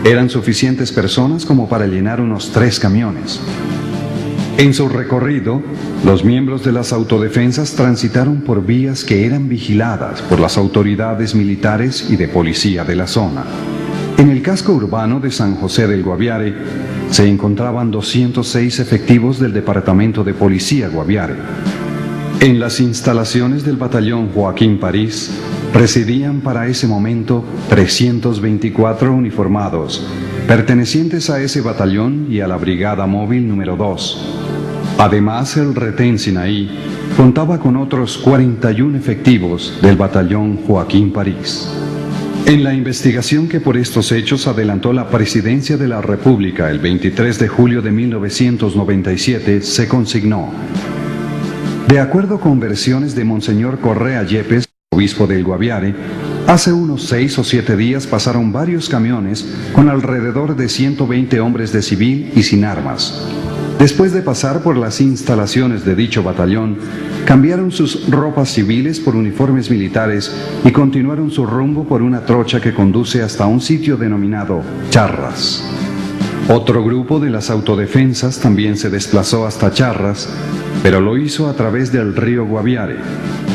Eran suficientes personas como para llenar unos 3 camiones. En su recorrido, los miembros de las autodefensas transitaron por vías que eran vigiladas por las autoridades militares y de policía de la zona. En el casco urbano de San José del Guaviare se encontraban 206 efectivos del Departamento de Policía Guaviare. En las instalaciones del batallón Joaquín París residían para ese momento 324 uniformados, pertenecientes a ese batallón y a la Brigada Móvil número 2. Además, el retén Sinaí contaba con otros 41 efectivos del batallón Joaquín París. En la investigación que por estos hechos adelantó la Presidencia de la República el 23 de julio de 1997, se consignó: de acuerdo con versiones de Monseñor Correa Yepes, obispo del Guaviare, hace unos 6 o 7 días pasaron varios camiones con alrededor de 120 hombres de civil y sin armas. Después de pasar por las instalaciones de dicho batallón, cambiaron sus ropas civiles por uniformes militares y continuaron su rumbo por una trocha que conduce hasta un sitio denominado Charras. Otro grupo de las autodefensas también se desplazó hasta Charras, pero lo hizo a través del río Guaviare,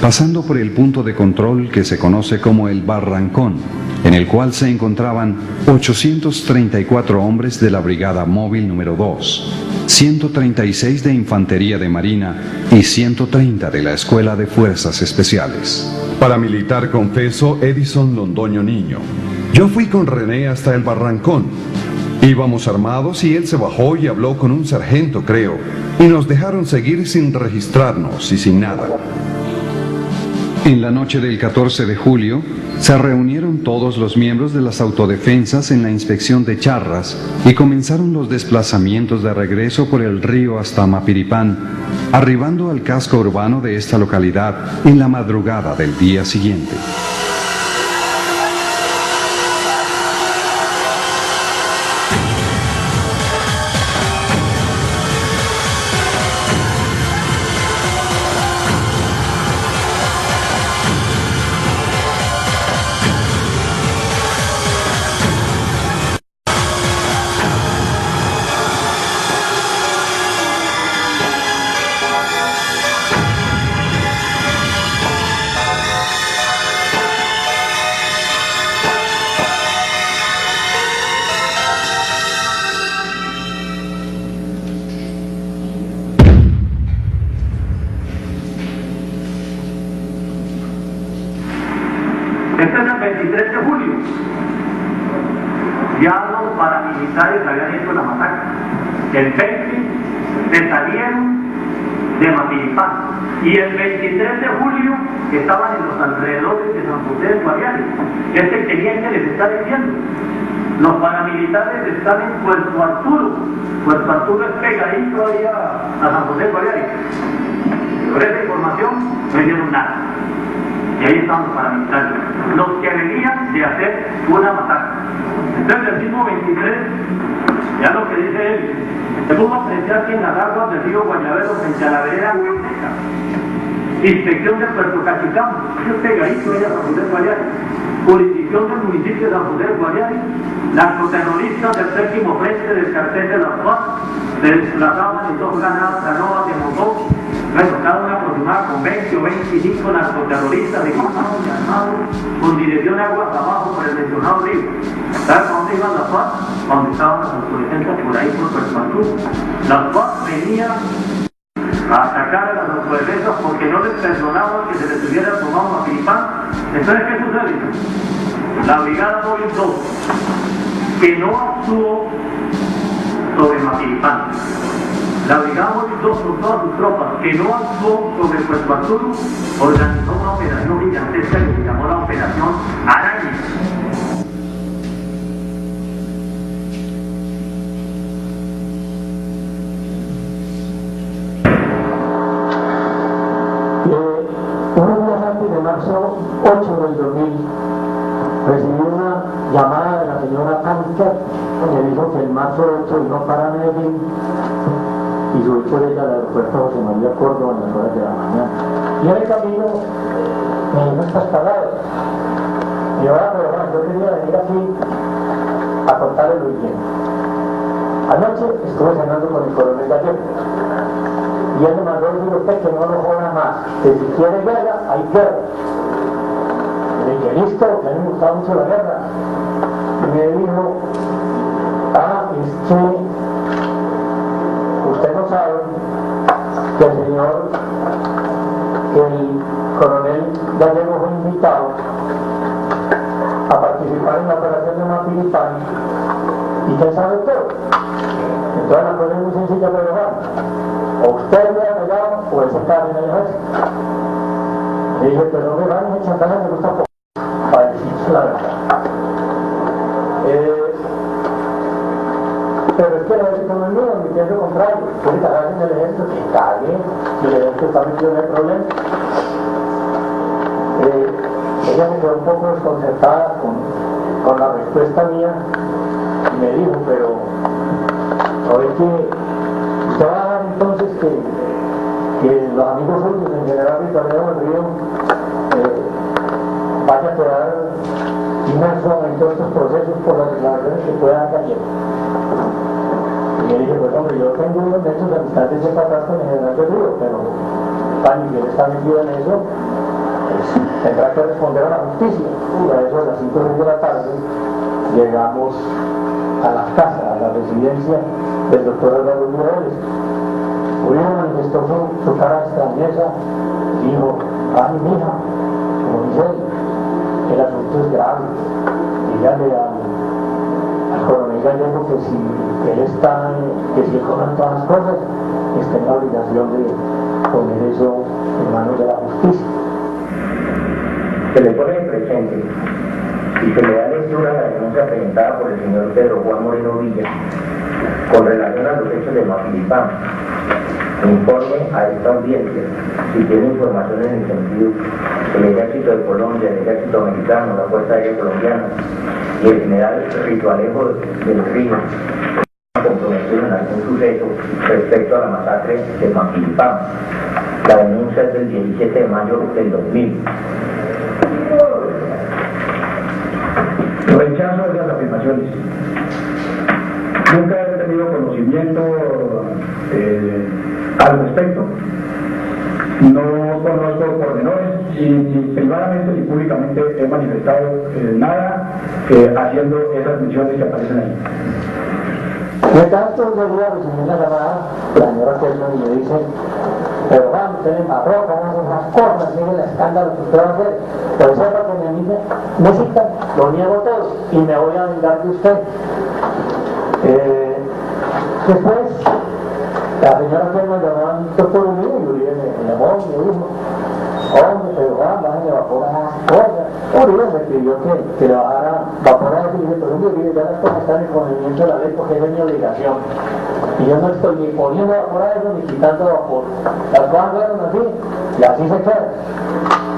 pasando por el punto de control que se conoce como el Barrancón, en el cual se encontraban 834 hombres de la Brigada Móvil número 2, 136 de Infantería de Marina y 130 de la Escuela de Fuerzas Especiales. Paramilitar confeso Edison Londoño Niño: yo fui con René hasta el Barrancón. Íbamos armados y él se bajó y habló con un sargento, creo, y nos dejaron seguir sin registrarnos y sin nada. En la noche del 14 de julio, se reunieron todos los miembros de las autodefensas en la inspección de Charras y comenzaron los desplazamientos de regreso por el río hasta Mapiripán, arribando al casco urbano de esta localidad en la madrugada del día siguiente. Este es el 23 de julio. Ya los paramilitares habían hecho la masacre. El 20 se salieron de Mapiripán y el 23 de julio estaban en los alrededores de San José del Guaviare. Es el teniente les está diciendo: los paramilitares están en Puerto Arturo. Puerto Arturo es pegadito ahí a San José del Guaviare. Por esa información no hicieron nada. Y ahí estaban los paramilitares, los que venían de hacer una masacre. Entonces el mismo 23, ya lo que dice él, se pudo apreciar que en las aguas del río Guañavero, frente a la vereda Hueca, inspección de Puerto Cachicamo, es pegadito allá a San José del Guaviare, jurisdicción del municipio de San José del Guaviare, narcoterroristas del 7º frente del cartel de las FARC se desplazaban en 2 canoas de motor. Bueno, cada una aproximada con 20 o 25 narcoterroristas equipados y armados con dirección de aguas abajo por el mencionado río. ¿Sabes a dónde iban las FARC? Donde estaban las autodefensas por ahí por Puerto Arturo. Las FARC venían a atacar a las autodefensas porque no les perdonaban que se les hubiera tomado Mapiripán. Entonces, ¿qué sucede? La Brigada Móvil 2, que no actuó sobre Mapiripán, la Brigada Móvil 2 con todas sus tropas, que no actuó sobre Puerto Arturo, organizó una operación gigantesca que se llamó la Operación Araña. Unos días antes de marzo 8 del 2000, recibí una llamada de la señora Anker, que me dijo que el marzo 8 iba para Medellín y subí por ella al aeropuerto José María Córdoba en las horas de la mañana. Y en el camino me dijo estas palabras: y ahora, pero yo quería venir aquí a contarle lo siguiente. Anoche estuve cenando con el coronel Gallego y él me mandó a decir a usted que no lo joda más, que si quiere guerra, hay guerra. Le dije, listo, que a mí me gustaba mucho la guerra. Y me dijo, es que usted no sabe que el coronel Gallego fue invitado a participar en la operación de Mapilipán y que él sabe todo. Entonces la cosa es muy sencilla de lograr. O usted me ha pegado o él se cae en el ejército. Le dije, pero no me van a echar me gusta poco, para decirse la verdad. Pero es que el ejército no es mío, ni pienso contrario. Quiere cagar en el ejército, que cague, y el ejército está metido en el problema. Ella me quedó un poco desconcertada con la respuesta mía y me dijo, pero ¿sabe que usted va a dar entonces que los amigos suyos, en general Ricardo del Río, vaya a quedar inmerso en todos estos procesos por las declaraciones que puedan caer? Y me dije, pues hombre, yo tengo unos nexos de amistad de ese patrón con el general del Río, pero si él está metido en eso, tendrá que responder a la justicia. Y a eso a las 5 de la tarde llegamos a la casa, a la residencia del doctor Álvaro Morales. Uribe manifestó su cara de extrañeza y dijo, ay mija, como dice él, el asunto es grave. Dígale al coronel Gallego que si él conoce todas las cosas, está en la obligación de poner eso en manos de la justicia. Se le pone de presente y se le da lectura a la denuncia presentada por el señor Pedro Juan Moreno Villa con relación a los hechos de Mapilipán. Informe a esta audiencia si tiene información en el sentido del Ejército de Colombia, el Ejército Americano, la Fuerza Aérea Colombiana y el general Ritualejo del Río comprometido en algún suceso respecto a la masacre de Mapilipán. La denuncia es del 17 de mayo del 2000. Rechazo esas afirmaciones. Nunca he tenido conocimiento al respecto. No conozco pormenores y ni privadamente ni públicamente he manifestado nada haciendo esas menciones que aparecen ahí. De tanto un día recibí una llamada, la señora Kelman, y me dice, pero vamos, usted me marró, ¿cómo hacen esas cosas? Miren el escándalo que usted va a hacer. Pues sepa que me citan, lo niego todo y me voy a vengar de usted. Después, la señora Kelman llamó a mi doctor Uribe y Uribe me llamó y me dijo, hombre, pero bajen de vapor a las cosas. Uribe me pidió que le bajara vapor a las cosas y dije, pero Uribe, ya las cosas están en el conocimiento de la ley porque esa es mi obligación. Y yo no estoy ni poniendo vapor a eso ni quitando vapor. Las cosas fueron así y así se queda.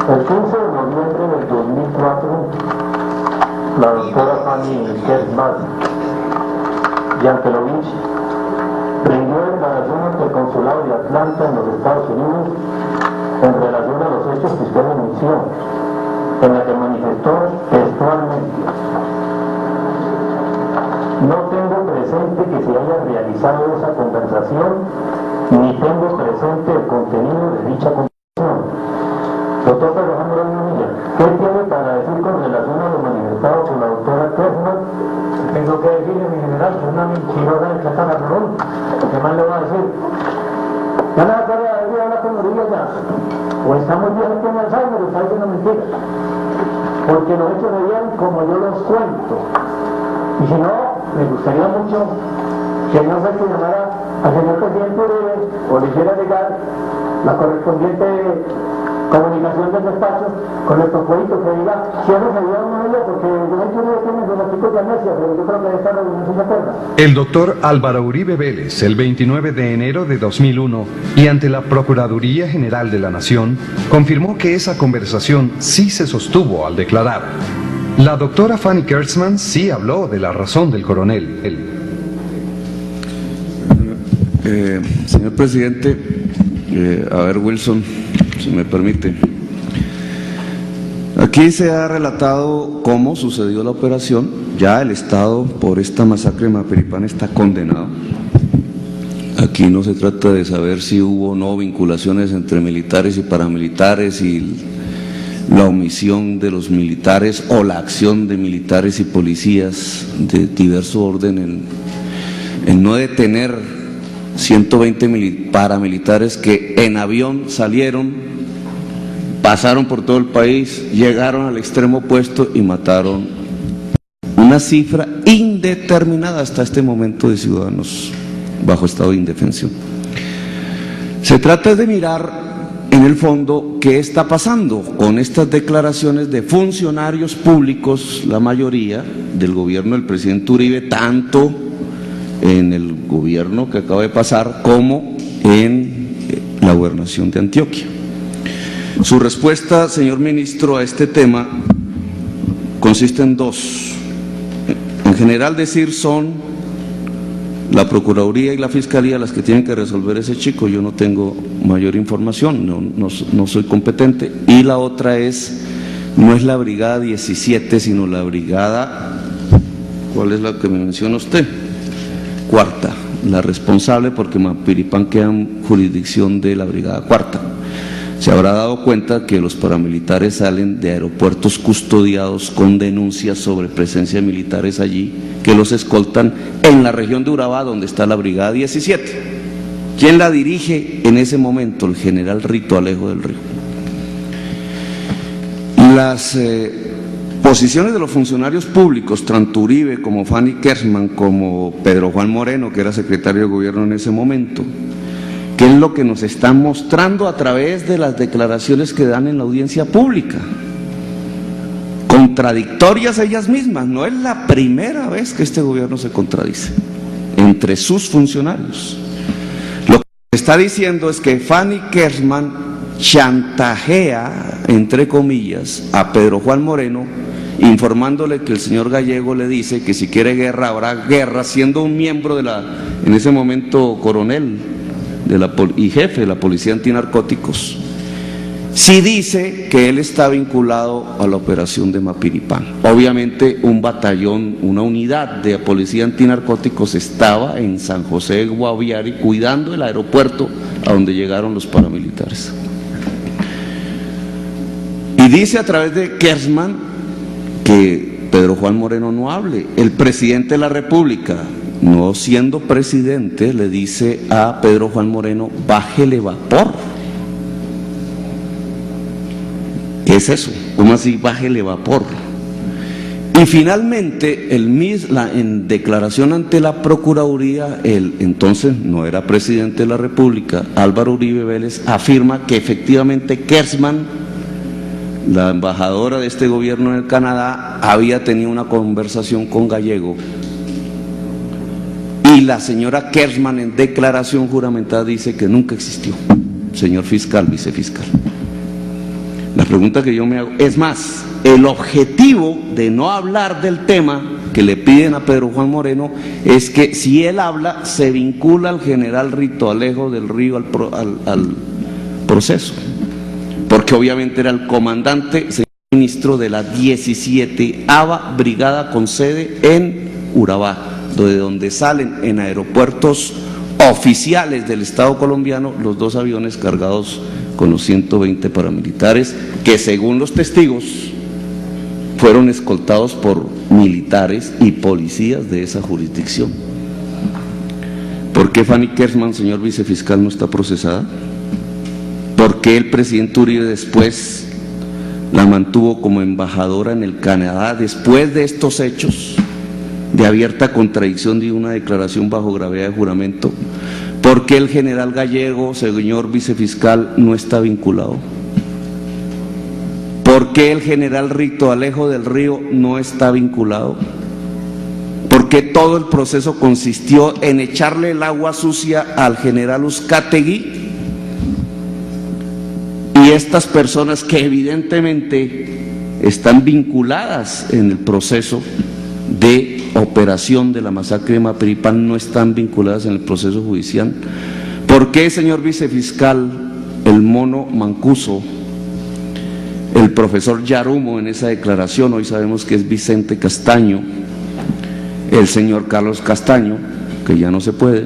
El 15 de noviembre del 2004, la doctora Fanny Kersman Yankelovich rindió declaración ante el consulado de Atlanta en los Estados Unidos en relación a los hechos que usted denunció, en la que manifestó textualmente: no tengo presente que se haya realizado esa conversación, ni tengo presente el contenido de dicha conversación. Doctor Pedro Juan Moreno Villa, ¿qué tiene para decir con relación a lo manifestado por la doctora Kersman? Tengo que decirle, mi general, que es una mentirosa de Cata Marrón. ¿Qué más le voy a decir? Ya no me acuerdo de haber hablar con Uribe ya. O estamos viendo con Alzheimer o está diciendo mentiras. Porque los hechos se dieron como yo los cuento. Y si no, me gustaría mucho que no se que llamara al señor presidente Uribe o le hiciera llegar la correspondiente comunicación del despacho con el propuesto que diga si eso se dio o no dio, porque yo no entiendo que tiene los tipos de amnesia, pero yo creo que esta reunión sí se acuerda. El doctor Álvaro Uribe Vélez, el 29 de enero de 2001, y ante la Procuraduría General de la Nación, confirmó que esa conversación sí se sostuvo al declarar. La doctora Fanny Kersman sí habló de la razón del coronel. Señor presidente, a ver, Wilson, si me permite. Aquí se ha relatado cómo sucedió la operación ya el Estado por esta masacre de Mapiripán está condenado. Aquí no se trata de saber si hubo o no vinculaciones entre militares y paramilitares y la omisión de los militares o la acción de militares y policías de diverso orden en no detener 120 paramilitares que en avión salieron, pasaron por todo el país, llegaron al extremo opuesto y mataron una cifra indeterminada hasta este momento de ciudadanos bajo estado de indefensión. Se trata de mirar en el fondo qué está pasando con estas declaraciones de funcionarios públicos, la mayoría del gobierno del presidente Uribe, tanto en el gobierno que acaba de pasar como en la gobernación de Antioquia. Su respuesta, señor ministro, a este tema consiste en dos. En general decir son la Procuraduría y la Fiscalía las que tienen que resolver ese chico, yo no tengo mayor información, no soy competente. Y la otra es, no es la Brigada 17, sino la Brigada, ¿cuál es la que me menciona usted? Cuarta, la responsable, porque Mapiripán queda en jurisdicción de la Brigada Cuarta. Se habrá dado cuenta que los paramilitares salen de aeropuertos custodiados con denuncias sobre presencia de militares allí, que los escoltan en la región de Urabá, donde está la Brigada 17. ¿Quién la dirige en ese momento? El general Rito Alejo del Río. Las posiciones de los funcionarios públicos, tanto Uribe como Fanny Kersman, como Pedro Juan Moreno, que era secretario de gobierno en ese momento, ¿qué es lo que nos están mostrando a través de las declaraciones que dan en la audiencia pública? Contradictorias ellas mismas, no es la primera vez que este gobierno se contradice entre sus funcionarios. Lo que está diciendo es que Fanny Kersman chantajea, entre comillas, a Pedro Juan Moreno, informándole que el señor Gallego le dice que si quiere guerra, habrá guerra, siendo un miembro de en ese momento coronel y jefe de la Policía Antinarcóticos, sí dice que él está vinculado a la operación de Mapiripán. Obviamente un batallón, una unidad de Policía Antinarcóticos estaba en San José de Guaviare cuidando el aeropuerto a donde llegaron los paramilitares. Y dice a través de Kersman que Pedro Juan Moreno no hable. El presidente de la República, no siendo presidente, le dice a Pedro Juan Moreno, bájele vapor. ¿Qué es eso? ¿Cómo así bájele vapor? Y finalmente, en declaración ante la Procuraduría, el entonces no era presidente de la República, Álvaro Uribe Vélez, afirma que efectivamente Kersman, la embajadora de este gobierno en el Canadá, había tenido una conversación con Gallego. Y la señora Kersman, en declaración juramentada, dice que nunca existió. Señor fiscal, vicefiscal. La pregunta que yo me hago, es más, el objetivo de no hablar del tema que le piden a Pedro Juan Moreno es que si él habla, se vincula al general Rito Alejo del Río al proceso. Porque obviamente era el comandante, señor ministro, de la 17ª Brigada con sede en Urabá, de donde salen en aeropuertos oficiales del Estado colombiano los dos aviones cargados con los 120 paramilitares, que según los testigos fueron escoltados por militares y policías de esa jurisdicción. ¿Por qué Fanny Kersman, señor vicefiscal, no está procesada? ¿Por qué el presidente Uribe después la mantuvo como embajadora en el Canadá después de estos hechos de abierta contradicción de una declaración bajo gravedad de juramento? ¿Por qué el general Gallego, señor vicefiscal, no está vinculado? ¿Por qué el general Rito Alejo del Río no está vinculado? ¿Por qué todo el proceso consistió en echarle el agua sucia al general Uzcategui? Y estas personas que evidentemente están vinculadas en el proceso de operación de la masacre de Mapiripán no están vinculadas en el proceso judicial. ¿Por qué, señor vicefiscal, el mono Mancuso, el profesor Yarumo en esa declaración, hoy sabemos que es Vicente Castaño, el señor Carlos Castaño, que ya no se puede,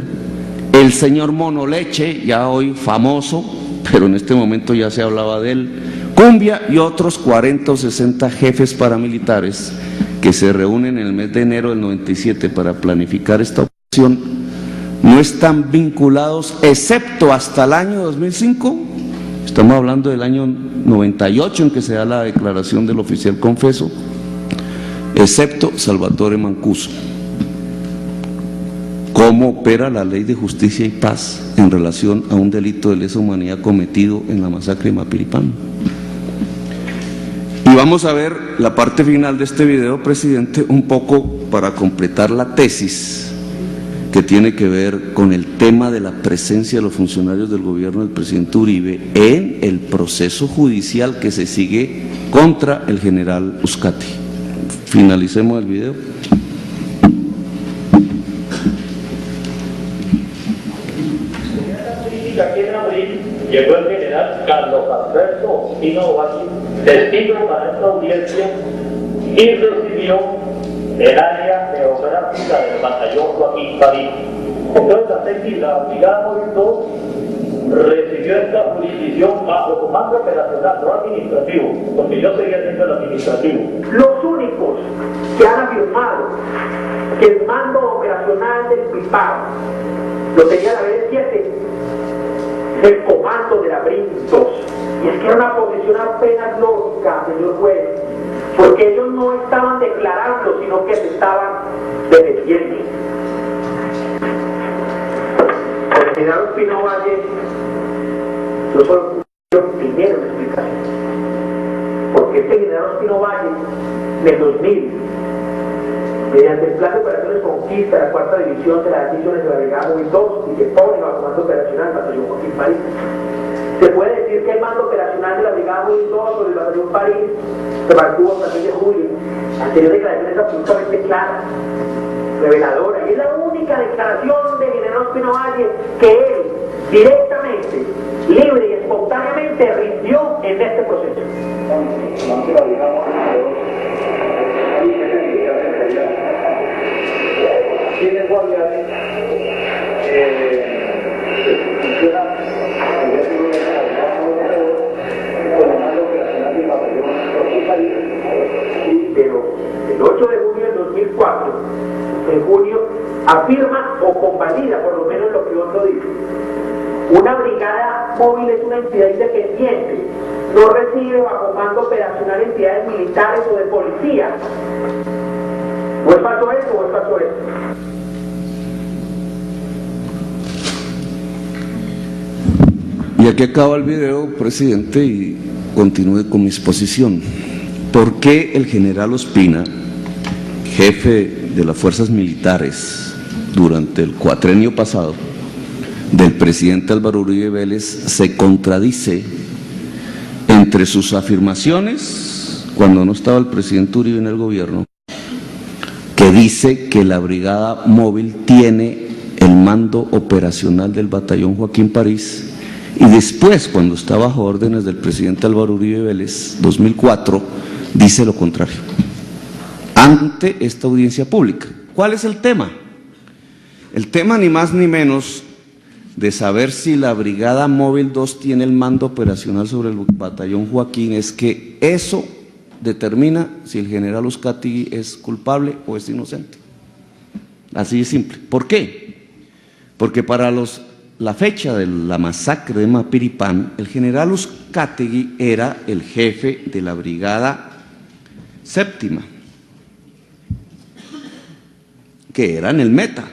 el señor Monoleche, ya hoy famoso, pero en este momento ya se hablaba de él, Cumbia y otros 40 o 60 jefes paramilitares que se reúnen en el mes de enero del 97 para planificar esta operación, no están vinculados, excepto hasta el año 2005, estamos hablando del año 98 en que se da la declaración del oficial confeso, excepto Salvatore Mancuso. ¿Cómo opera la ley de justicia y paz en relación a un delito de lesa humanidad cometido en la masacre de Mapiripán? Y vamos a ver la parte final de este video, presidente, un poco para completar la tesis que tiene que ver con el tema de la presencia de los funcionarios del gobierno del presidente Uribe en el proceso judicial que se sigue contra el general Uzcategui. Finalicemos el video. Aquí en abril llegó el general Carlos Alberto Ospino Valle, testigo para esta audiencia, y recibió el área geográfica del batallón Joaquín París. Entonces la brigada móvil 2 recibió esta jurisdicción bajo comando operacional, no administrativo, porque yo seguía siendo el administrativo. Los únicos que han afirmado que el mando operacional del PIPAO lo tenía la B7, el comando de la BRIN 2. Y es que era una posición apenas lógica, señor juez, porque ellos no estaban declarando, sino que se estaban defendiendo. El general Ospino Valle, yo solo primero una explicación. Porque este general Ospino Valle, en el 2000, mediante el plan de operaciones Conquista, la cuarta división de las divisiones de la Brigada Móvil 2, y que pone bajo comando operacional el batallón Joaquín París. Se puede decir que el mando operacional de la Brigada Móvil 2 sobre el batallón París se mantuvo hasta el mes de julio. Anterior declaración es absolutamente clara, reveladora, y es la única declaración del general Ospino Valle que él directamente, libre y espontáneamente rindió en este proceso. Tiene guardianes, funciona con el mando operacional del batallón Joaquín París. Sí, pero el 8 de junio del 2004, en junio, afirma o convalida, por lo menos lo que otro dice. Una brigada móvil es una entidad independiente, no recibe bajo mando operacional entidades militares o de policía. ¿O es falso eso o es falso eso? Y aquí acaba el video, presidente, y continúe con mi exposición. ¿Por qué el general Ospina, jefe de las fuerzas militares durante el cuatrenio pasado del presidente Álvaro Uribe Vélez, se contradice entre sus afirmaciones cuando no estaba el presidente Uribe en el gobierno, que dice que la brigada móvil tiene el mando operacional del batallón Joaquín París, y después, cuando está bajo órdenes del presidente Álvaro Uribe Vélez, 2004, dice lo contrario, ante esta audiencia pública? ¿Cuál es el tema? El tema ni más ni menos de saber si la Brigada Móvil 2 tiene el mando operacional sobre el batallón Joaquín es que eso determina si el general Uzcategui es culpable o es inocente. Así de simple. ¿Por qué? Porque para la fecha de la masacre de Mapiripán, el general Uzcategui era el jefe de la Brigada Séptima, que era en el Meta.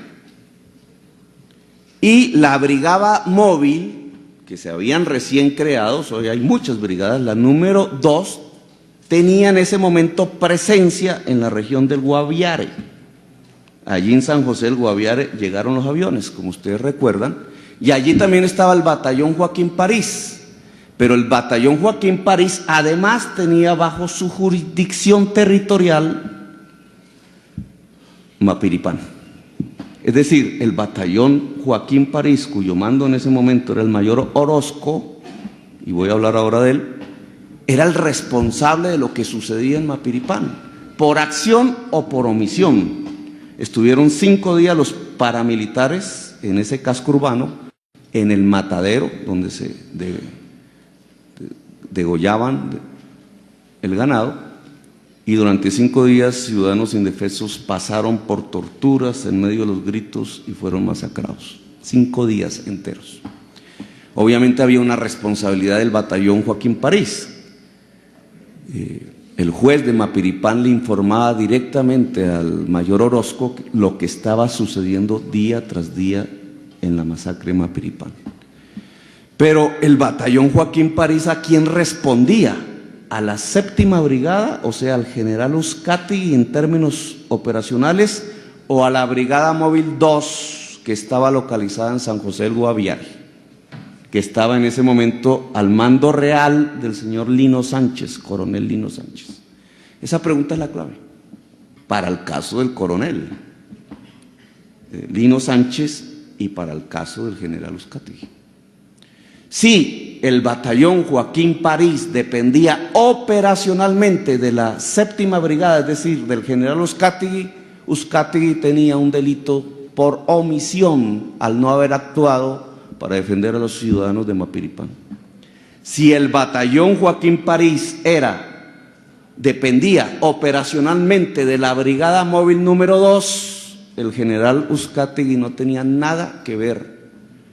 Y la Brigada Móvil, que se habían recién creado, hoy hay muchas brigadas, la número 2, tenía en ese momento presencia en la región del Guaviare. Allí en San José del Guaviare llegaron los aviones, como ustedes recuerdan, y allí también estaba el batallón Joaquín París, pero el batallón Joaquín París además tenía bajo su jurisdicción territorial Mapiripán. Es decir, el batallón Joaquín París, cuyo mando en ese momento era el mayor Orozco, y voy a hablar ahora de él, era el responsable de lo que sucedía en Mapiripán, por acción o por omisión. Estuvieron 5 días los paramilitares en ese casco urbano, en el matadero donde se degollaban el ganado, y durante 5 días ciudadanos indefensos pasaron por torturas en medio de los gritos y fueron masacrados. 5 días enteros. Obviamente había una responsabilidad del batallón Joaquín París. El juez de Mapiripán le informaba directamente al mayor Orozco lo que estaba sucediendo día tras día en la masacre de Mapiripán. Pero el batallón Joaquín París, ¿a quién respondía? ¿A la 7ª Brigada, o sea, al general Uzcategui en términos operacionales, o a la Brigada Móvil 2, que estaba localizada en San José del Guaviare, que estaba en ese momento al mando real del señor Lino Sánchez, coronel Lino Sánchez? Esa pregunta es la clave para el caso del coronel Lino Sánchez y para el caso del general Uzcategui. Si el batallón Joaquín París dependía operacionalmente de la 7ª Brigada, es decir, del general Uzcategui, Uzcategui tenía un delito por omisión al no haber actuado para defender a los ciudadanos de Mapiripán. Si el batallón Joaquín París dependía operacionalmente de la Brigada Móvil número 2, el general Uzcategui no tenía nada que ver,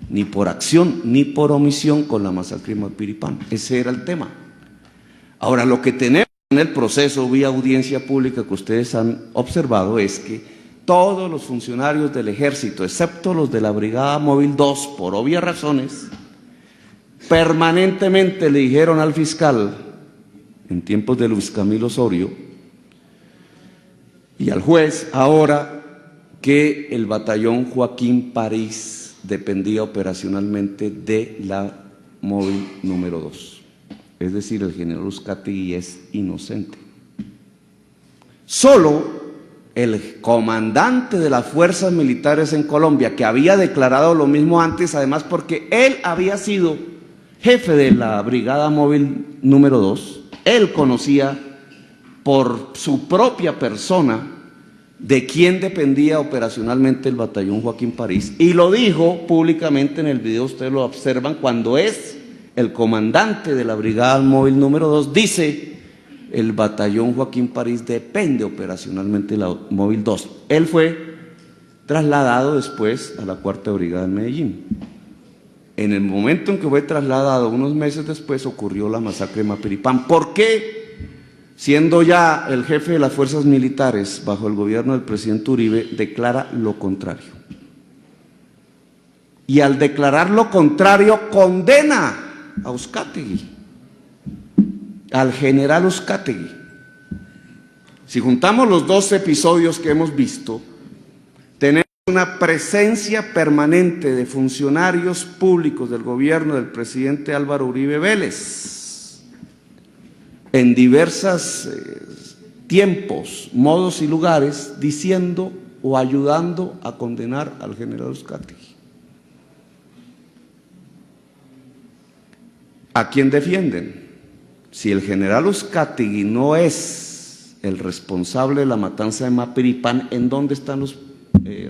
ni por acción ni por omisión, con la masacre de Mapiripán. Ese era el tema. Ahora, lo que tenemos en el proceso vía audiencia pública que ustedes han observado es que todos los funcionarios del ejército, excepto los de la Brigada Móvil 2, por obvias razones, permanentemente le dijeron al fiscal, en tiempos de Luis Camilo Osorio, y al juez ahora, que el batallón Joaquín París dependía operacionalmente de la Móvil número 2. Es decir, el general Uzcategui es inocente. Solo el comandante de las fuerzas militares en Colombia, que había declarado lo mismo antes, además porque él había sido jefe de la Brigada Móvil número 2, él conocía por su propia persona de quién dependía operacionalmente el batallón Joaquín París, y lo dijo públicamente en el video, ustedes lo observan, cuando es el comandante de la Brigada Móvil número 2, dice: el batallón Joaquín París depende operacionalmente de la Móvil 2. Él fue trasladado después a la 4ª Brigada en Medellín. En el momento en que fue trasladado, unos meses después, ocurrió la masacre de Mapiripán. ¿Por qué? Siendo ya el jefe de las fuerzas militares bajo el gobierno del presidente Uribe, declara lo contrario. Y al declarar lo contrario, condena a Uzcategui, al general Uzcategui. Si juntamos los 2 episodios que hemos visto, tenemos una presencia permanente de funcionarios públicos del gobierno del presidente Álvaro Uribe Vélez, en diversos tiempos, modos y lugares, diciendo o ayudando a condenar al general Uzcategui. ¿A quién defienden? Si el general Uzcategui no es el responsable de la matanza de Mapiripán, ¿en dónde están los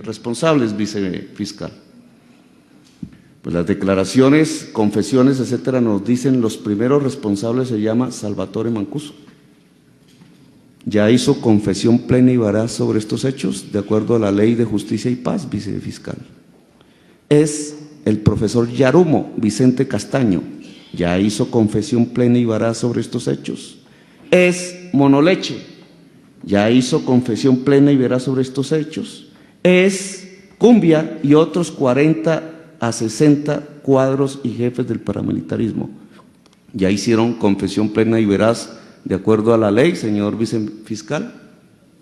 responsables, vicefiscal? Pues las declaraciones, confesiones, etcétera, nos dicen los primeros responsables se llama Salvatore Mancuso. Ya hizo confesión plena y veraz sobre estos hechos, de acuerdo a la Ley de Justicia y Paz, vicefiscal. Es el profesor Yarumo Vicente Castaño, ya hizo confesión plena y veraz sobre estos hechos. Es Monoleche, ya hizo confesión plena y veraz sobre estos hechos. Es Cumbia y otros 40 a 60 cuadros y jefes del paramilitarismo. ¿Ya hicieron confesión plena y veraz de acuerdo a la ley, señor vicefiscal?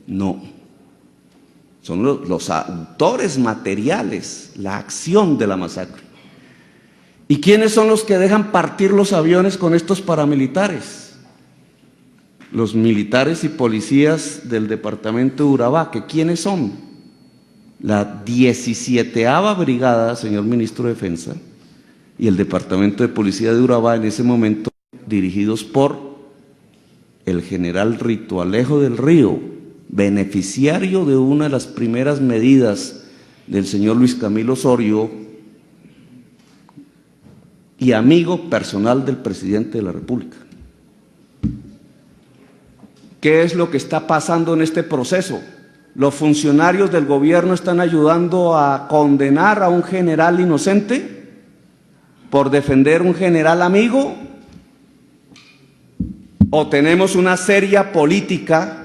No. Son los autores materiales, la acción de la masacre. ¿Y quiénes son los que dejan partir los aviones con estos paramilitares? Los militares y policías del departamento de Urabá. ¿Que quiénes son? La 17ª Brigada, señor Ministro de Defensa, y el Departamento de Policía de Urabá, en ese momento dirigidos por el general Rito Alejo del Río, beneficiario de una de las primeras medidas del señor Luis Camilo Osorio y amigo personal del presidente de la República. ¿Qué es lo que está pasando en este proceso? ¿Los funcionarios del gobierno están ayudando a condenar a un general inocente por defender un general amigo? ¿O tenemos una seria política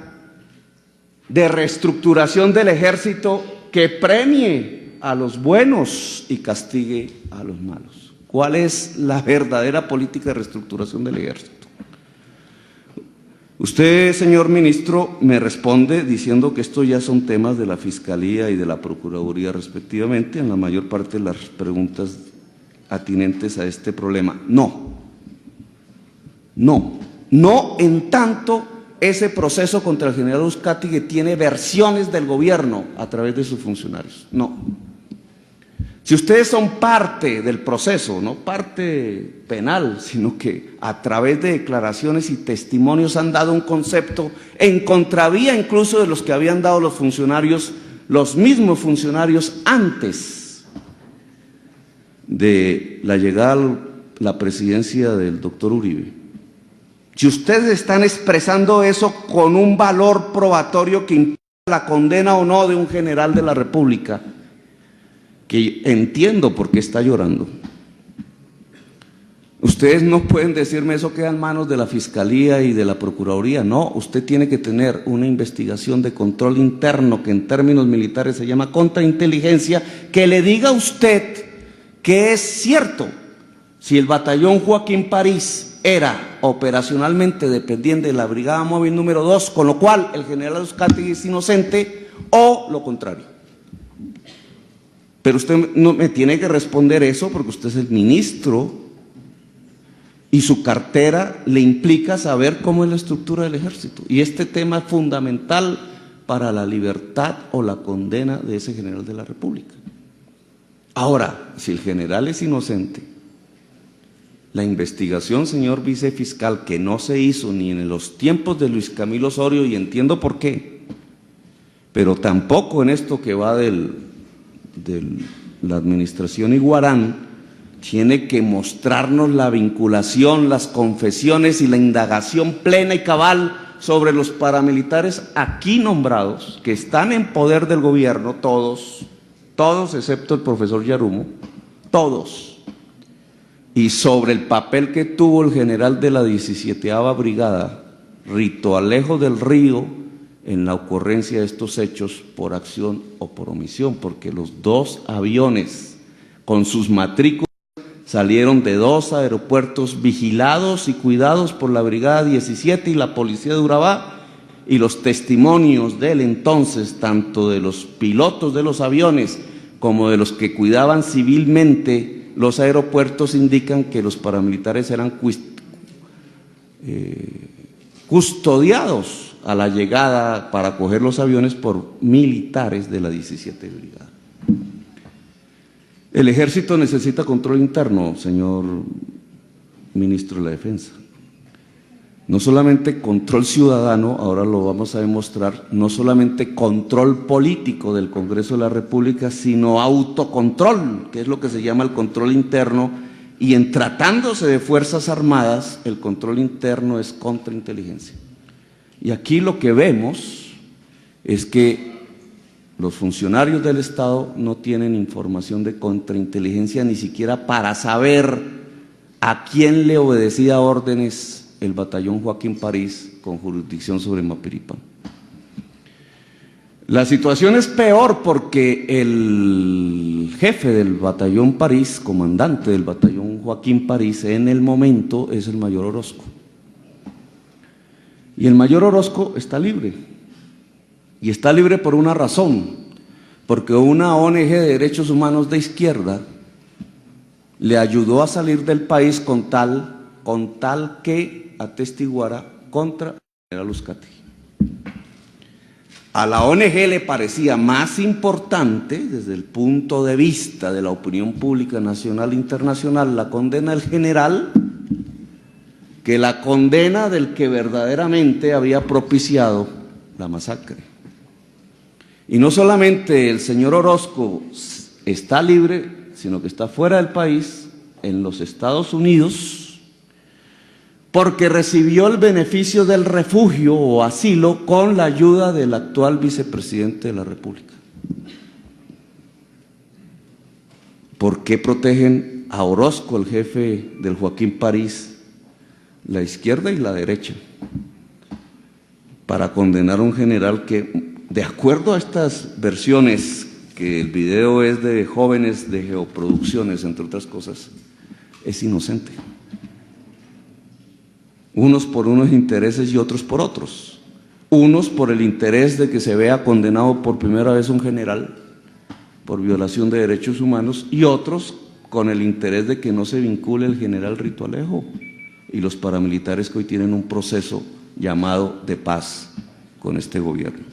de reestructuración del ejército que premie a los buenos y castigue a los malos? ¿Cuál es la verdadera política de reestructuración del ejército? Usted, señor ministro, me responde diciendo que estos ya son temas de la Fiscalía y de la Procuraduría respectivamente, en la mayor parte de las preguntas atinentes a este problema. No en tanto ese proceso contra el general Uzcategui tiene versiones del gobierno a través de sus funcionarios. No. Si ustedes son parte del proceso, no parte penal, sino que a través de declaraciones y testimonios han dado un concepto en contravía incluso de los que habían dado los funcionarios, los mismos funcionarios antes de la llegada a la presidencia del doctor Uribe. Si ustedes están expresando eso con un valor probatorio que implica la condena o no de un general de la República, que entiendo por qué está llorando, ustedes no pueden decirme eso queda en manos de la Fiscalía y de la Procuraduría. No, usted tiene que tener una investigación de control interno que en términos militares se llama contrainteligencia, que le diga a usted que es cierto si el batallón Joaquín París era operacionalmente dependiente de la Brigada Móvil número 2, con lo cual el general Uzcategui es inocente, o lo contrario. Pero usted no me tiene que responder eso porque usted es el ministro y su cartera le implica saber cómo es la estructura del ejército. Y este tema es fundamental para la libertad o la condena de ese general de la República. Ahora, si el general es inocente, la investigación, señor vicefiscal, que no se hizo ni en los tiempos de Luis Camilo Osorio, y entiendo por qué, pero tampoco en esto que va de la administración Iguarán, tiene que mostrarnos la vinculación, las confesiones y la indagación plena y cabal sobre los paramilitares aquí nombrados, que están en poder del gobierno, todos excepto el profesor Yarumo, todos, y sobre el papel que tuvo el general de la 17ª Brigada, Rito Alejo del Río, en la ocurrencia de estos hechos por acción o por omisión, porque los dos aviones con sus matrículas salieron de 2 aeropuertos vigilados y cuidados por la Brigada 17 y la Policía de Urabá, y los testimonios del entonces, tanto de los pilotos de los aviones como de los que cuidaban civilmente los aeropuertos, indican que los paramilitares eran custodiados a la llegada para coger los aviones por militares de la 17 Brigada. El ejército necesita control interno, señor ministro de la Defensa. No solamente control ciudadano, ahora lo vamos a demostrar, no solamente control político del Congreso de la República, sino autocontrol, que es lo que se llama el control interno, y en tratándose de Fuerzas Armadas, el control interno es contrainteligencia. Y aquí lo que vemos es que los funcionarios del Estado no tienen información de contrainteligencia ni siquiera para saber a quién le obedecía órdenes el batallón Joaquín París con jurisdicción sobre Mapiripán. La situación es peor porque el jefe del batallón París, comandante del batallón Joaquín París en el momento, es el mayor Orozco. Y el mayor Orozco está libre, y está libre por una razón, porque una ONG de derechos humanos de izquierda le ayudó a salir del país con tal que atestiguara contra el general Uzcategui. A la ONG le parecía más importante, desde el punto de vista de la opinión pública nacional e internacional, la condena del general, que la condena del que verdaderamente había propiciado la masacre. Y no solamente el señor Orozco está libre, sino que está fuera del país, en los Estados Unidos, porque recibió el beneficio del refugio o asilo con la ayuda del actual vicepresidente de la República. ¿Por qué protegen a Orozco, el jefe del Joaquín París, la izquierda y la derecha? Para condenar a un general que, de acuerdo a estas versiones, que el video es de jóvenes de Geoproducciones, entre otras cosas, es inocente. Unos por unos intereses y otros por otros. Unos por el interés de que se vea condenado por primera vez un general por violación de derechos humanos, y otros con el interés de que no se vincule el general Rito Alejo y los paramilitares que hoy tienen un proceso llamado de paz con este gobierno.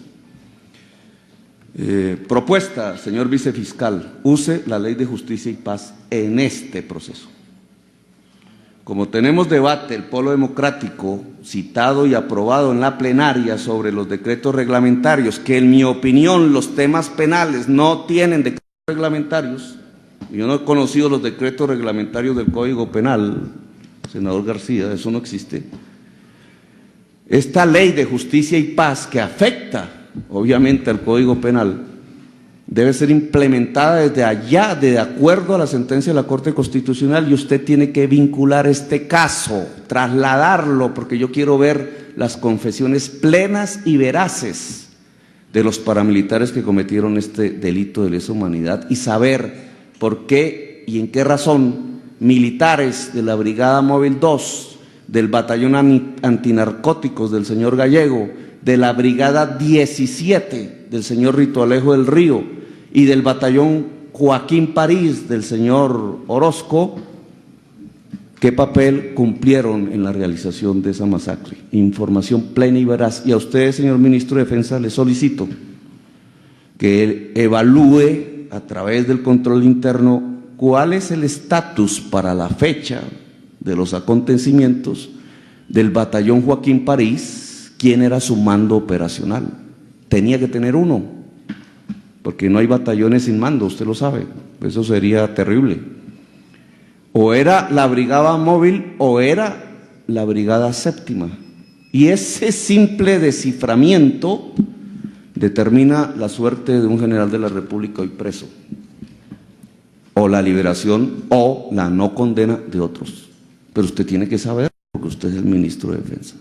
Propuesta, señor vicefiscal, use la Ley de Justicia y Paz en este proceso. Como tenemos debate, el Polo Democrático, citado y aprobado en la plenaria sobre los decretos reglamentarios, que en mi opinión los temas penales no tienen decretos reglamentarios, yo no he conocido los decretos reglamentarios del Código Penal, senador García, eso no existe. Esta Ley de Justicia y Paz, que afecta obviamente al Código Penal, debe ser implementada desde allá, de acuerdo a la sentencia de la Corte Constitucional, y usted tiene que vincular este caso, trasladarlo, porque yo quiero ver las confesiones plenas y veraces de los paramilitares que cometieron este delito de lesa humanidad y saber por qué y en qué razón militares de la Brigada Móvil 2, del Batallón Antinarcóticos del señor Gallego, de la Brigada 17 del señor Rito Alejo del Río y del Batallón Joaquín París del señor Orozco, qué papel cumplieron en la realización de esa masacre. Información plena y veraz. Y a usted, señor Ministro de Defensa, le solicito que él evalúe a través del control interno cuál es el estatus para la fecha de los acontecimientos del Batallón Joaquín París, quién era su mando operacional. Tenía que tener uno, porque no hay batallones sin mando, usted lo sabe, eso sería terrible. O era la Brigada Móvil o era la Brigada Séptima. Y ese simple desciframiento determina la suerte de un general de la República hoy preso, o la liberación o la no condena de otros. Pero usted tiene que saber, porque usted es el Ministro de Defensa.